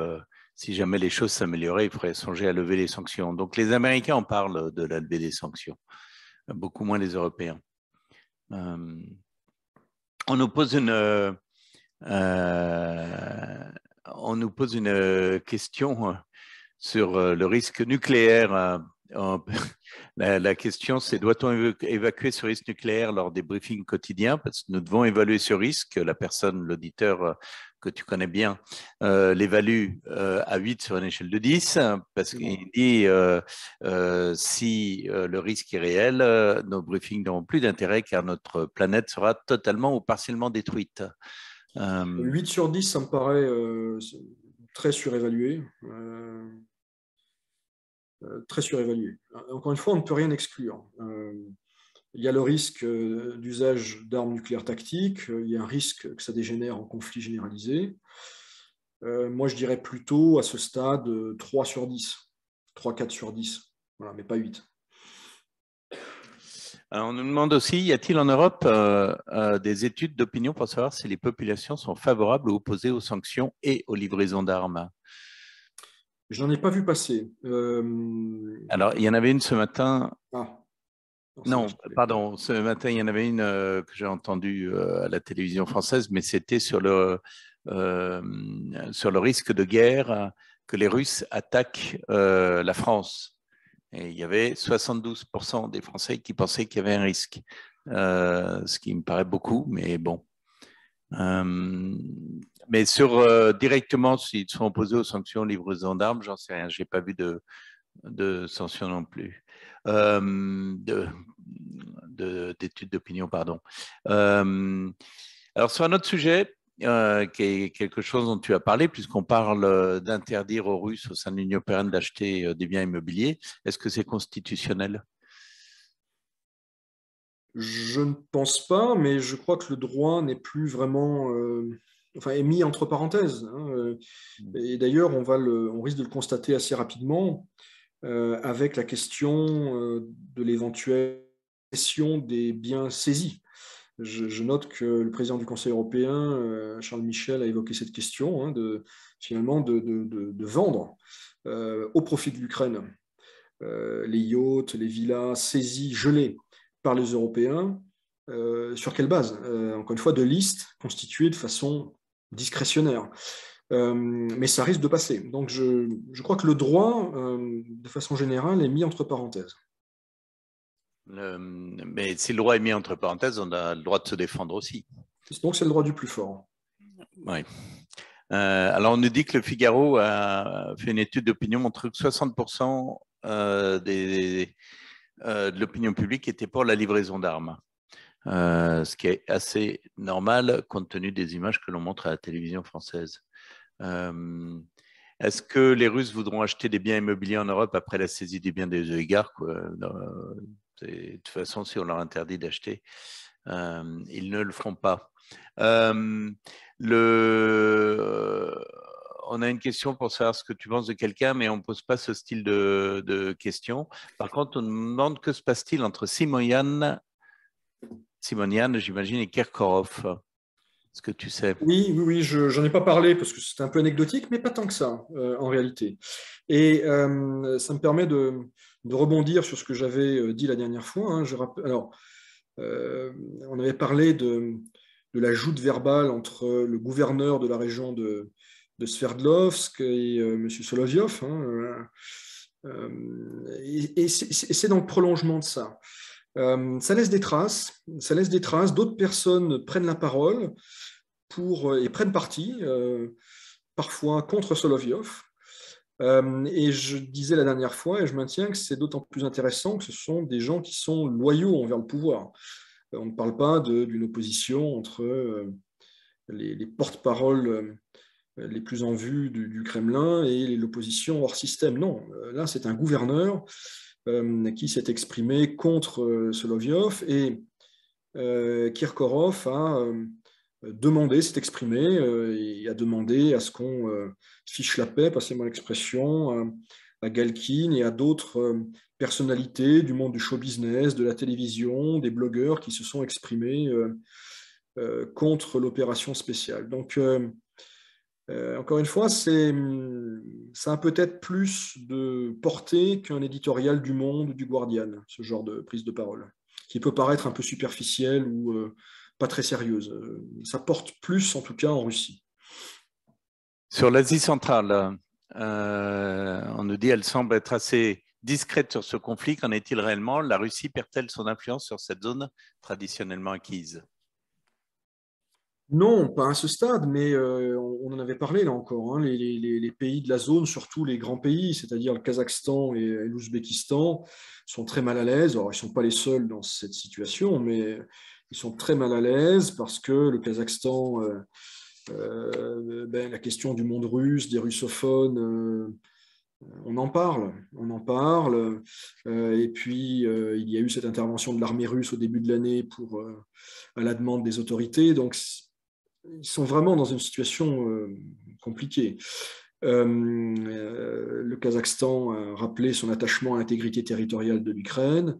si jamais les choses s'amélioraient, il faudrait songer à lever les sanctions. Donc les Américains en parlent de la levée des sanctions, beaucoup moins les Européens. On nous pose On nous pose une question sur le risque nucléaire. La question, c'est doit-on évacuer ce risque nucléaire lors des briefings quotidiens? Parce que nous devons évaluer ce risque. La personne, l'auditeur que tu connais bien, l'évalue à 8 sur une échelle de 10, parce qu'il dit si le risque est réel, nos briefings n'auront plus d'intérêt car notre planète sera totalement ou partiellement détruite. 8 sur 10, ça me paraît très surévalué. Très surévalué. Encore une fois, on ne peut rien exclure. Il y a le risque d'usage d'armes nucléaires tactiques, il y a un risque que ça dégénère en conflit généralisé. Moi, je dirais plutôt à ce stade 3 sur 10, 3-4 sur 10, voilà, mais pas 8. Alors, on nous demande aussi, y a-t-il en Europe des études d'opinion pour savoir si les populations sont favorables ou opposées aux sanctions et aux livraisons d'armes? Je n'en ai pas vu passer. Alors, il y en avait une ce matin. Ah. Non, pardon, ce matin, il y en avait une que j'ai entendue à la télévision française, mais c'était sur le risque de guerre que les Russes attaquent la France. Et il y avait 72% des Français qui pensaient qu'il y avait un risque, ce qui me paraît beaucoup, mais bon. Mais directement, s'ils sont opposés aux sanctions livraison d'armes, j'en sais rien. Je n'ai pas vu de sanctions non plus. D'études d'opinion, pardon. Alors, sur un autre sujet, qui est quelque chose dont tu as parlé, puisqu'on parle d'interdire aux Russes au sein de l'Union européenne d'acheter des biens immobiliers, est-ce que c'est constitutionnel? Je ne pense pas, mais je crois que le droit n'est plus vraiment, est mis entre parenthèses. Et d'ailleurs, on risque de le constater assez rapidement avec la question de l'éventuelle cession des biens saisis. Je note que le président du Conseil européen, Charles Michel, a évoqué cette question finalement de vendre au profit de l'Ukraine les yachts, les villas saisis, gelés par les Européens. Sur quelle base? Encore une fois, de listes constituées de façon discrétionnaire. Mais ça risque de passer. Donc je crois que le droit, de façon générale, est mis entre parenthèses. Mais si le droit est mis entre parenthèses, on a le droit de se défendre aussi. Donc c'est le droit du plus fort. Oui. Alors on nous dit que le Figaro a fait une étude d'opinion montrant que 60% de l'opinion publique était pour la livraison d'armes. Ce qui est assez normal compte tenu des images que l'on montre à la télévision française. Est-ce que les Russes voudront acheter des biens immobiliers en Europe après la saisie des biens des oligarques? De toute façon, si on leur interdit d'acheter, ils ne le feront pas. On a une question pour savoir ce que tu penses de quelqu'un, mais on ne pose pas ce style de question. Par contre, on nous demande que se passe-t-il entre Simonian, j'imagine, et Kirkorov. Est-ce que tu sais? Oui, j'en ai pas parlé parce que c'est un peu anecdotique, mais pas tant que ça, en réalité. Et ça me permet de rebondir sur ce que j'avais dit la dernière fois. Alors, on avait parlé de la joute verbale entre le gouverneur de la région de Sverdlovsk et M. Solovyov. Et c'est dans le prolongement de ça. Ça laisse des traces. D'autres personnes prennent la parole et prennent parti, parfois contre Solovyov. Et je disais la dernière fois, et je maintiens que c'est d'autant plus intéressant que ce sont des gens qui sont loyaux envers le pouvoir. On ne parle pas d'une opposition entre les porte-paroles les plus en vue du Kremlin et l'opposition hors système. Non, là c'est un gouverneur qui s'est exprimé contre Solovyov, et Kirkorov s'est exprimé et a demandé à ce qu'on fiche la paix, passez-moi l'expression, à Galkin et à d'autres personnalités du monde du show business, de la télévision, des blogueurs qui se sont exprimés contre l'opération spéciale. Donc, encore une fois, ça a peut-être plus de portée qu'un éditorial du Monde ou du Guardian, ce genre de prise de parole, qui peut paraître un peu superficiel ou pas très sérieuses. Ça porte plus, en tout cas, en Russie. Sur l'Asie centrale, on nous dit qu'elle semble être assez discrète sur ce conflit. Qu'en est-il réellement? La Russie perd-elle son influence sur cette zone traditionnellement acquise? Non, pas à ce stade, mais on en avait parlé là encore. Hein. Les pays de la zone, surtout les grands pays, c'est-à-dire le Kazakhstan et l'Ouzbékistan, sont très mal à l'aise. Alors, ils ne sont pas les seuls dans cette situation, mais ils sont très mal à l'aise parce que le Kazakhstan, la question du monde russe, des russophones, on en parle, on en parle. Et puis, il y a eu cette intervention de l'armée russe au début de l'année à la demande des autorités. Donc, ils sont vraiment dans une situation compliquée. Le Kazakhstan a rappelé son attachement à l'intégrité territoriale de l'Ukraine.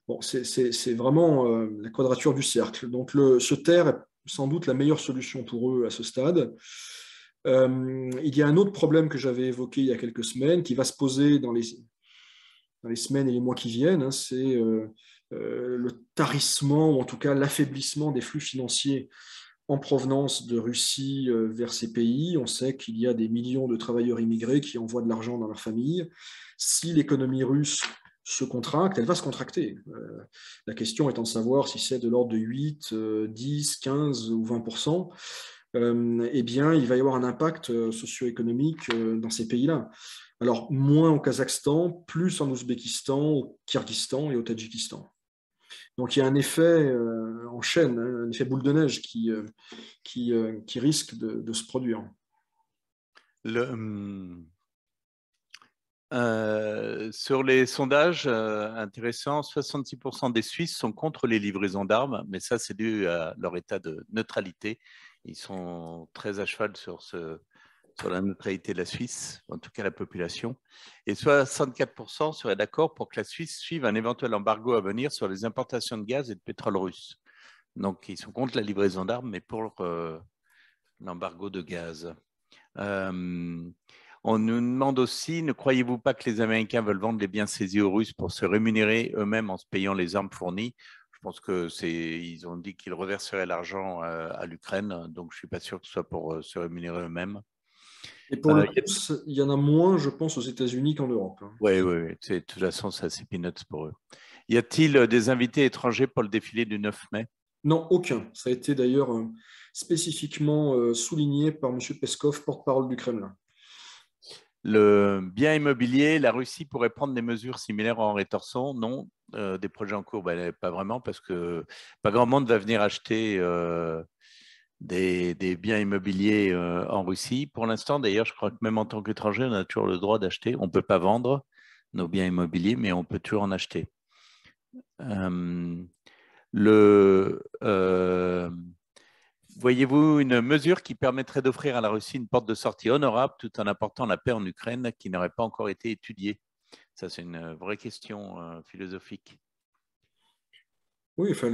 Bon, c'est vraiment la quadrature du cercle. Donc, se taire est sans doute la meilleure solution pour eux à ce stade. Il y a un autre problème que j'avais évoqué il y a quelques semaines, qui va se poser dans les semaines et les mois qui viennent, hein, c'est le tarissement, ou en tout cas l'affaiblissement des flux financiers en provenance de Russie vers ces pays. On sait qu'il y a des millions de travailleurs immigrés qui envoient de l'argent dans leur famille. Si l'économie russe se contracte, elle va se contracter. La question étant de savoir si c'est de l'ordre de 8, 10, 15 ou 20%. Eh bien, il va y avoir un impact socio-économique dans ces pays-là. Alors, moins au Kazakhstan, plus en Ouzbékistan, au Kyrgyzstan et au Tadjikistan. Donc, il y a un effet en chaîne, hein, un effet boule de neige qui risque de se produire. Sur les sondages intéressants, 66% des Suisses sont contre les livraisons d'armes, mais ça, c'est dû à leur état de neutralité. Ils sont très à cheval sur la neutralité de la Suisse, en tout cas la population. Et 64% seraient d'accord pour que la Suisse suive un éventuel embargo à venir sur les importations de gaz et de pétrole russe. Donc, ils sont contre la livraison d'armes, mais pour l'embargo de gaz. On nous demande aussi, ne croyez-vous pas que les Américains veulent vendre les biens saisis aux Russes pour se rémunérer eux-mêmes en se payant les armes fournies? Je pense qu'ils ont dit qu'ils reverseraient l'argent à l'Ukraine, donc je ne suis pas sûr que ce soit pour se rémunérer eux-mêmes. Et pour le coup, il y en a moins, je pense, aux États-Unis qu'en Europe. Oui, de toute façon, c'est assez peanuts pour eux. Y a-t-il des invités étrangers pour le défilé du 9 mai? Non, aucun. Ça a été d'ailleurs spécifiquement souligné par M. Peskov, porte-parole du Kremlin. Le bien immobilier, la Russie pourrait prendre des mesures similaires en rétorsion? Non. Des projets en cours, pas vraiment, parce que pas grand monde va venir acheter des biens immobiliers en Russie. Pour l'instant, d'ailleurs, je crois que même en tant qu'étranger, on a toujours le droit d'acheter. On ne peut pas vendre nos biens immobiliers, mais on peut toujours en acheter. Voyez-vous une mesure qui permettrait d'offrir à la Russie une porte de sortie honorable tout en apportant la paix en Ukraine qui n'aurait pas encore été étudiée? Ça, c'est une vraie question philosophique. Oui, enfin,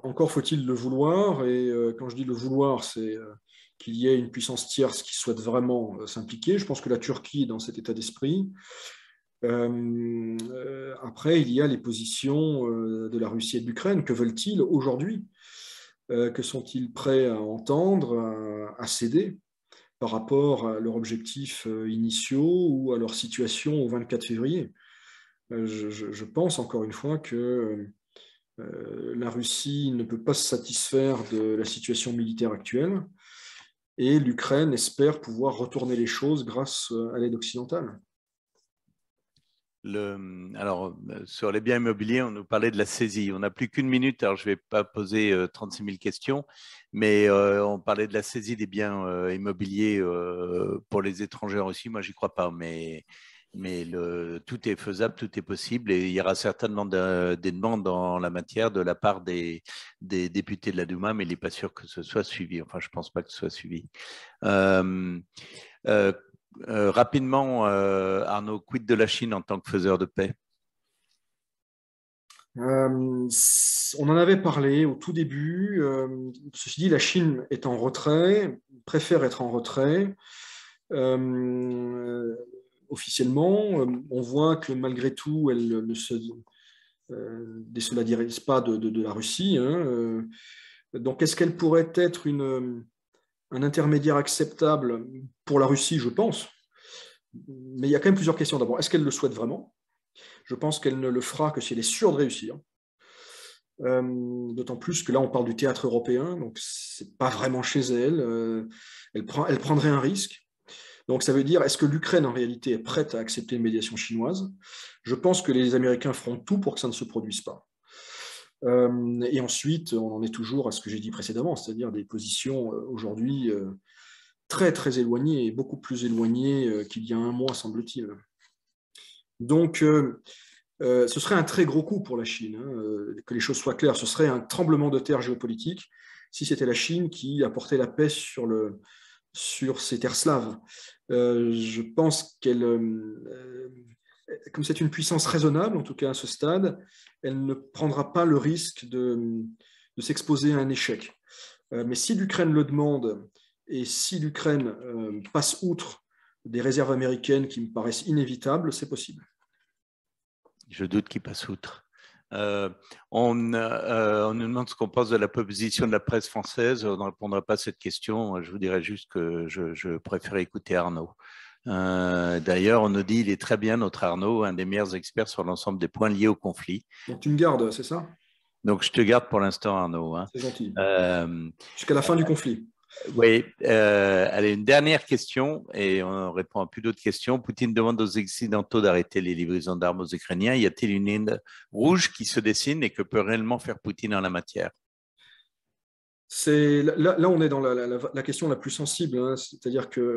encore faut-il le vouloir. Et quand je dis le vouloir, c'est qu'il y ait une puissance tierce qui souhaite vraiment s'impliquer. Je pense que la Turquie est dans cet état d'esprit. Après, il y a les positions de la Russie et de l'Ukraine. Que veulent-ils aujourd'hui? Que sont-ils prêts à entendre, à céder par rapport à leurs objectifs initiaux ou à leur situation au 24 février? Je pense encore une fois que la Russie ne peut pas se satisfaire de la situation militaire actuelle et l'Ukraine espère pouvoir retourner les choses grâce à l'aide occidentale. Alors, sur les biens immobiliers, on nous parlait de la saisie. On n'a plus qu'une minute, alors je ne vais pas poser 36 000 questions, mais on parlait de la saisie des biens immobiliers pour les étrangers en Russie. Moi, j'y crois pas, mais tout est faisable, tout est possible, et il y aura certainement des demandes en la matière de la part des députés de la Douma, mais il n'est pas sûr que ce soit suivi. Enfin, je ne pense pas que ce soit suivi. Rapidement, Arnaud, quid de la Chine en tant que faiseur de paix? On en avait parlé au tout début. Ceci dit, la Chine est en retrait, préfère être en retrait. Officiellement, on voit que malgré tout, elle ne se désolidarise pas de la Russie. Hein. Donc, est-ce qu'elle pourrait être un intermédiaire acceptable pour la Russie? Je pense. Mais il y a quand même plusieurs questions. D'abord, est-ce qu'elle le souhaite vraiment? Je pense qu'elle ne le fera que si elle est sûre de réussir. D'autant plus que là, on parle du théâtre européen, donc ce n'est pas vraiment chez elle. Elle prendrait un risque. Donc ça veut dire, est-ce que l'Ukraine, en réalité, est prête à accepter une médiation chinoise? Je pense que les Américains feront tout pour que ça ne se produise pas. Et ensuite, on en est toujours à ce que j'ai dit précédemment, c'est-à-dire des positions aujourd'hui très, très éloignées, et beaucoup plus éloignées qu'il y a un mois, semble-t-il. Donc, ce serait un très gros coup pour la Chine, hein, que les choses soient claires. Ce serait un tremblement de terre géopolitique si c'était la Chine qui apportait la paix sur ces terres slaves. Je pense qu'elle, comme c'est une puissance raisonnable, en tout cas à ce stade, elle ne prendra pas le risque de s'exposer à un échec. Mais si l'Ukraine le demande et si l'Ukraine passe outre des réserves américaines qui me paraissent inévitables, c'est possible. Je doute qu'il passe outre. On nous demande ce qu'on pense de la position de la presse française. On ne répondra pas à cette question. Je vous dirais juste que je préfère écouter Arnaud. D'ailleurs, on nous dit qu'il est très bien, notre Arnaud, un des meilleurs experts sur l'ensemble des points liés au conflit. Donc tu me gardes, c'est ça? Donc je te garde pour l'instant, Arnaud. Hein. C'est gentil. Jusqu'à la fin du conflit. Oui, allez, une dernière question et on répond à plus d'autres questions. Poutine demande aux Occidentaux d'arrêter les livraisons d'armes aux Ukrainiens. Y a-t-il une ligne rouge qui se dessine et que peut réellement faire Poutine en la matière? Là, on est dans la question la plus sensible, hein, c'est-à-dire qu'il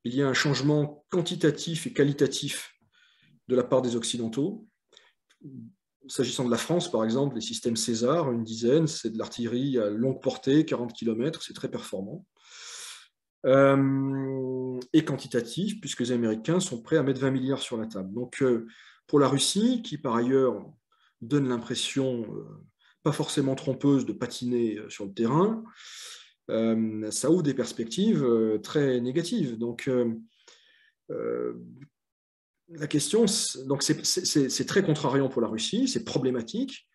y a un changement quantitatif et qualitatif de la part des Occidentaux. S'agissant de la France, par exemple, les systèmes César, une dizaine, c'est de l'artillerie à longue portée, 40 km, c'est très performant. Et quantitatif, puisque les Américains sont prêts à mettre 20 milliards sur la table. Donc, pour la Russie, qui par ailleurs donne l'impression, pas forcément trompeuse, de patiner sur le terrain, ça ouvre des perspectives très négatives. Donc, la question, donc c'est très contrariant pour la Russie, c'est problématique,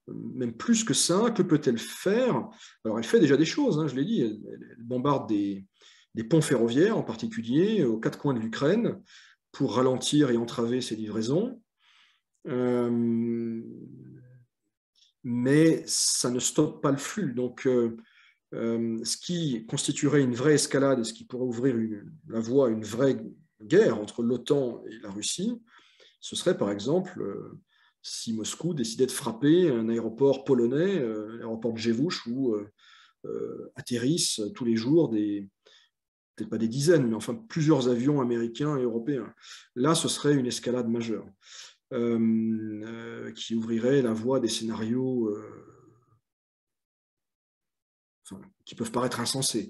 même plus que ça, que peut-elle faire? Alors elle fait déjà des choses, hein, je l'ai dit, elle bombarde des ponts ferroviaires en particulier aux quatre coins de l'Ukraine pour ralentir et entraver ces livraisons, mais ça ne stoppe pas le flux. Donc ce qui constituerait une vraie escalade et ce qui pourrait ouvrir la voie à une vraie guerre entre l'OTAN et la Russie, ce serait par exemple si Moscou décidait de frapper un aéroport polonais, l'aéroport de Gévouche, où atterrissent tous les jours peut-être pas des dizaines, mais enfin plusieurs avions américains et européens. Là, ce serait une escalade majeure qui ouvrirait la voie des scénarios qui peuvent paraître insensés.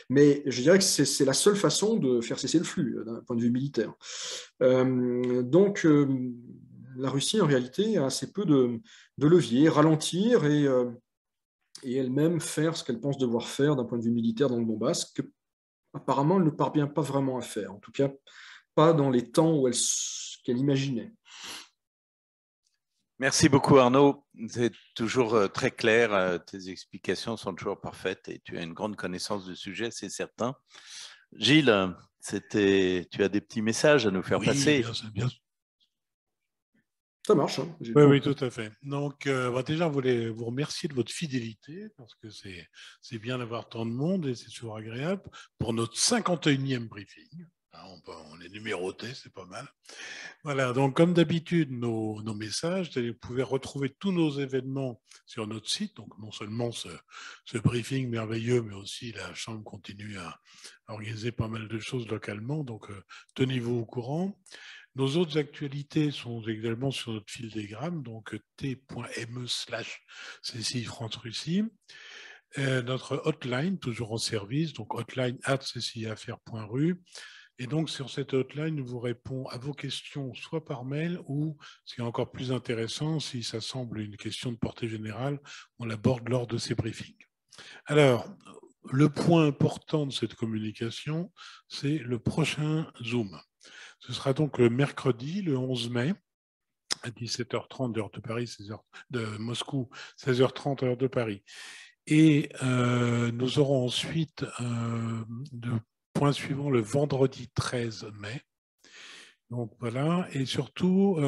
Mais je dirais que c'est la seule façon de faire cesser le flux d'un point de vue militaire. Donc, la Russie, en réalité, a assez peu de leviers, ralentir et elle-même faire ce qu'elle pense devoir faire d'un point de vue militaire dans le Donbass, que apparemment elle ne parvient pas vraiment à faire, en tout cas pas dans les temps qu'elle imaginait. Merci beaucoup Arnaud, c'est toujours très clair, tes explications sont toujours parfaites et tu as une grande connaissance du sujet, c'est certain. Gilles, tu as des petits messages à nous faire passer. Bien. Ça marche. Hein, oui, tout à fait. Donc, déjà, je voulais vous remercier de votre fidélité parce que c'est bien d'avoir tant de monde et c'est toujours agréable pour notre 51e briefing. On est numéroté, c'est pas mal. Voilà, donc comme d'habitude, nos messages, vous pouvez retrouver tous nos événements sur notre site. Donc non seulement ce briefing merveilleux, mais aussi la Chambre continue à organiser pas mal de choses localement. Donc tenez-vous au courant. Nos autres actualités sont également sur notre fil Telegram, donc t.me/CCI France Russie. Notre hotline, toujours en service, donc hotline@ccifaffaires.ru. Et donc, sur cette hotline, nous vous répond à vos questions soit par mail ou, ce qui est encore plus intéressant, si ça semble une question de portée générale, on l'aborde lors de ces briefings. Alors, le point important de cette communication, c'est le prochain Zoom. Ce sera donc le mercredi, le 11 mai, à 17h30 d'heure de Paris, 16h de Moscou, 16h30 heure de Paris. Et nous aurons ensuite le point suivant le vendredi 13 mai. Donc voilà, et surtout,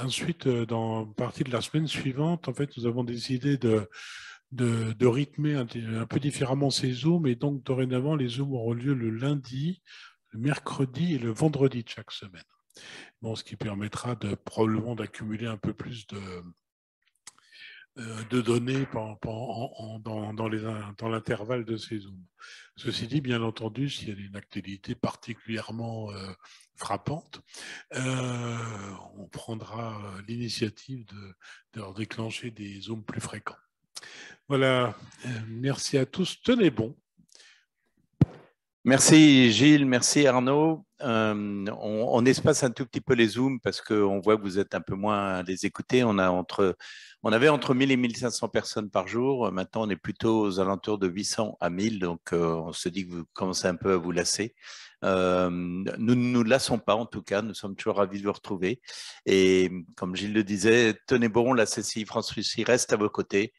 ensuite, dans partie de la semaine suivante, en fait, nous avons décidé de rythmer un peu différemment ces Zooms, et donc dorénavant, les Zooms auront lieu le lundi, le mercredi et le vendredi de chaque semaine. Bon, ce qui permettra probablement d'accumuler un peu plus de données dans l'intervalle de ces Zooms. Ceci dit, bien entendu, s'il y a une actualité particulièrement frappante, on prendra l'initiative de leur déclencher des Zooms plus fréquents. Voilà, merci à tous, tenez bon. Merci Gilles, merci Arnaud. On espace un tout petit peu les Zooms parce qu'on voit que vous êtes un peu moins à les écouter. On avait entre 1000 et 1500 personnes par jour. Maintenant, on est plutôt aux alentours de 800 à 1000. Donc, on se dit que vous commencez un peu à vous lasser. Nous ne nous lassons pas, en tout cas. Nous sommes toujours ravis de vous retrouver. Et comme Gilles le disait, tenez bon, la CCI France-Russie reste à vos côtés.